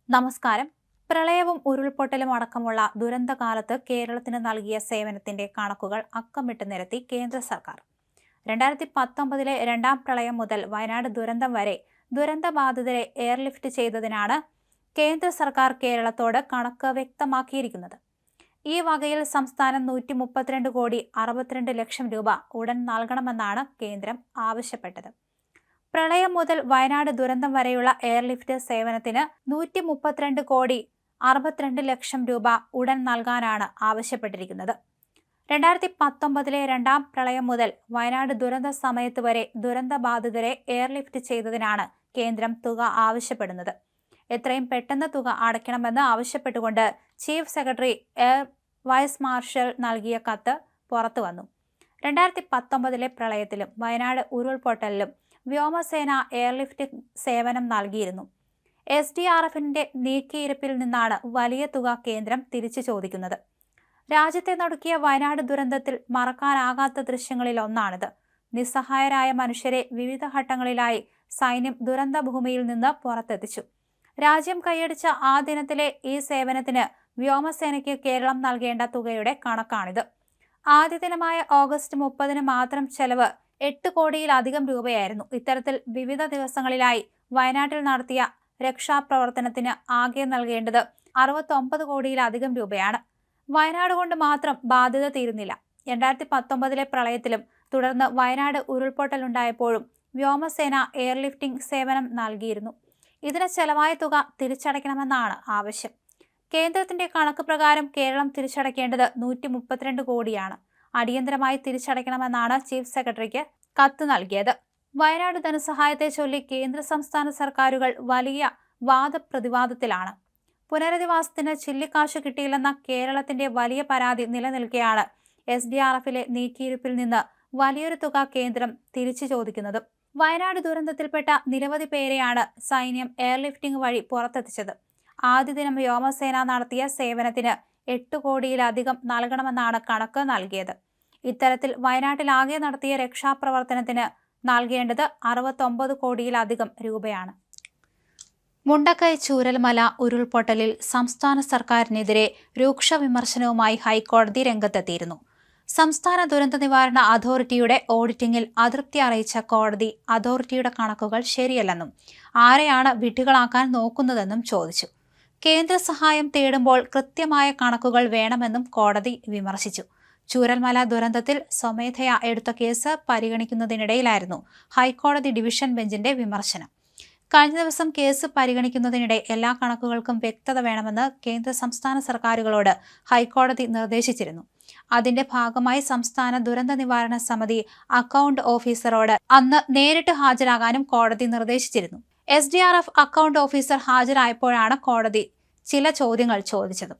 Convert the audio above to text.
നമസ്കാരം. പ്രളയവും ഉരുൾപൊട്ടലും അടക്കമുള്ള ദുരന്തകാലത്ത് കേരളത്തിന് നൽകിയ സേവനത്തിന്റെ കണക്കുകൾ അക്കമിട്ട് നിരത്തി കേന്ദ്ര സർക്കാർ. 2019 രണ്ടാം പ്രളയം മുതൽ വയനാട് ദുരന്തം വരെ ദുരന്തബാധിതരെ എയർലിഫ്റ്റ് ചെയ്തതിനാണ് കേന്ദ്ര സർക്കാർ കേരളത്തോട് കണക്ക് വ്യക്തമാക്കിയിരിക്കുന്നത്. ഈ വകയിൽ സംസ്ഥാനം 132 കോടി 62 ലക്ഷം രൂപ ഉടൻ നൽകണമെന്നാണ് കേന്ദ്രം ആവശ്യപ്പെട്ടത്. പ്രളയം മുതൽ വയനാട് ദുരന്തം വരെയുള്ള എയർലിഫ്റ്റ് സേവനത്തിന് 132 കോടി 62 ലക്ഷം രൂപ ഉടൻ നൽകാനാണ് ആവശ്യപ്പെട്ടിരിക്കുന്നത്. 2019 രണ്ടാം പ്രളയം മുതൽ വയനാട് ദുരന്ത സമയത്ത് വരെ ദുരന്തബാധിതരെ എയർലിഫ്റ്റ് ചെയ്തതിനാണ് കേന്ദ്രം തുക ആവശ്യപ്പെടുന്നത്. എത്രയും പെട്ടെന്ന് തുക അടയ്ക്കണമെന്ന് ആവശ്യപ്പെട്ടുകൊണ്ട് chief secretary air vice marshal നൽകിയ കത്ത് പുറത്തുവന്നു. 2019 പ്രളയത്തിലും വയനാട് ഉരുൾപൊട്ടലിലും വ്യോമസേന എയർലിഫ്റ്റ് സേവനം നൽകിയിരുന്നു. SDRFന്റെ നീക്കിയിരിപ്പിൽ നിന്നാണ് വലിയ തുക കേന്ദ്രം തിരിച്ചു ചോദിക്കുന്നത്. രാജ്യത്തെ നടുക്കിയ വയനാട് ദുരന്തത്തിൽ മറക്കാനാകാത്ത ദൃശ്യങ്ങളിൽ ഒന്നാണിത്. നിസ്സഹായരായ മനുഷ്യരെ വിവിധ ഘട്ടങ്ങളിലായി സൈന്യം ദുരന്തഭൂമിയിൽ നിന്ന് പുറത്തെത്തിച്ചു. രാജ്യം കൈയടിച്ച ആ ദിനത്തിലെ ഈ സേവനത്തിന് വ്യോമസേനയ്ക്ക് കേരളം നൽകേണ്ട തുകയുടെ കണക്കാണിത്. ആദ്യ ദിനമായ ഓഗസ്റ്റ് 30 മാത്രം ചെലവ് 8 കോടിയിലധികം രൂപയായിരുന്നു. ഇത്തരത്തിൽ വിവിധ ദിവസങ്ങളിലായി വയനാട്ടിൽ നടത്തിയ രക്ഷാപ്രവർത്തനത്തിന് ആകെ നൽകേണ്ടത് 69 കോടിയിലധികം രൂപയാണ്. വയനാട് കൊണ്ട് മാത്രം ബാധ്യത തീരുന്നില്ല. 2019 പ്രളയത്തിലും തുടർന്ന് വയനാട് ഉരുൾപൊട്ടലുണ്ടായപ്പോഴും വ്യോമസേന എയർലിഫ്റ്റിംഗ് സേവനം നൽകിയിരുന്നു. ഇതിന് ചെലവായ തുക തിരിച്ചടയ്ക്കണമെന്നാണ് ആവശ്യം. കേന്ദ്രത്തിന്റെ കണക്ക് പ്രകാരം കേരളം തിരിച്ചടയ്ക്കേണ്ടത് 132 കോടിയാണ്. അടിയന്തരമായി തിരിച്ചടയ്ക്കണമെന്നാണ് ചീഫ് സെക്രട്ടറിക്ക് കത്ത് നൽകിയത്. വയനാട് ധനസഹായത്തെ ചൊല്ലി കേന്ദ്ര സംസ്ഥാന സർക്കാരുകൾ വലിയ വാദപ്രതിവാദത്തിലാണ്. പുനരധിവാസത്തിന് ചില്ലിക്കാശ് കിട്ടിയില്ലെന്ന കേരളത്തിന്റെ വലിയ പരാതി നിലനിൽക്കെയാണ് SDRFലെ നീക്കിയിരിപ്പിൽ നിന്ന് വലിയൊരു തുക കേന്ദ്രം തിരിച്ചു ചോദിക്കുന്നത്. വയനാട് ദുരന്തത്തിൽപ്പെട്ട നിരവധി പേരെയാണ് സൈന്യം എയർലിഫ്റ്റിംഗ് വഴി പുറത്തെത്തിച്ചത്. ആദ്യ ദിനം വ്യോമസേന നടത്തിയ സേവനത്തിന് 8 കോടിയിലധികം നൽകണമെന്നാണ് കണക്ക് നൽകിയത്. ഇത്തരത്തിൽ വയനാട്ടിലാകെ നടത്തിയ രക്ഷാപ്രവർത്തനത്തിന് നൽകേണ്ടത് 69 കോടിയിലധികം രൂപയാണ്. മുണ്ടക്കൈ ചൂരൽമല ഉരുൾപൊട്ടലിൽ സംസ്ഥാന സർക്കാരിനെതിരെ രൂക്ഷ വിമർശനവുമായി ഹൈക്കോടതി രംഗത്തെത്തിയിരുന്നു. സംസ്ഥാന ദുരന്ത നിവാരണ അതോറിറ്റിയുടെ ഓഡിറ്റിംഗിൽ അതൃപ്തി അറിയിച്ച കോടതി അതോറിറ്റിയുടെ കണക്കുകൾ ശരിയല്ലെന്നും ആരെയാണ് വിഡ്ഢികളാക്കാൻ നോക്കുന്നതെന്നും ചോദിച്ചു. കേന്ദ്ര സഹായം തേടുമ്പോൾ കൃത്യമായ കണക്കുകൾ വേണമെന്നും കോടതി വിമർശിച്ചു. ചൂരൽമല ദുരന്തത്തിൽ സ്വമേധയാ എടുത്ത കേസ് പരിഗണിക്കുന്നതിനിടയിലായിരുന്നു ഹൈക്കോടതി ഡിവിഷൻ ബെഞ്ചിന്റെ വിമർശനം. കഴിഞ്ഞ ദിവസം കേസ് പരിഗണിക്കുന്നതിനിടെ എല്ലാ കണക്കുകൾക്കും വ്യക്തത വേണമെന്ന് കേന്ദ്ര സംസ്ഥാന സർക്കാരുകളോട് ഹൈക്കോടതി നിർദ്ദേശിച്ചിരുന്നു. അതിന്റെ ഭാഗമായി സംസ്ഥാന ദുരന്ത നിവാരണ സമിതി അക്കൗണ്ട് ഓഫീസറോട് അന്ന് നേരിട്ട് ഹാജരാകാനും കോടതി നിർദ്ദേശിച്ചിരുന്നു. SDRF അക്കൗണ്ട് ഓഫീസർ ഹാജരായപ്പോഴാണ് കോടതി ചില ചോദ്യങ്ങൾ ചോദിച്ചത്.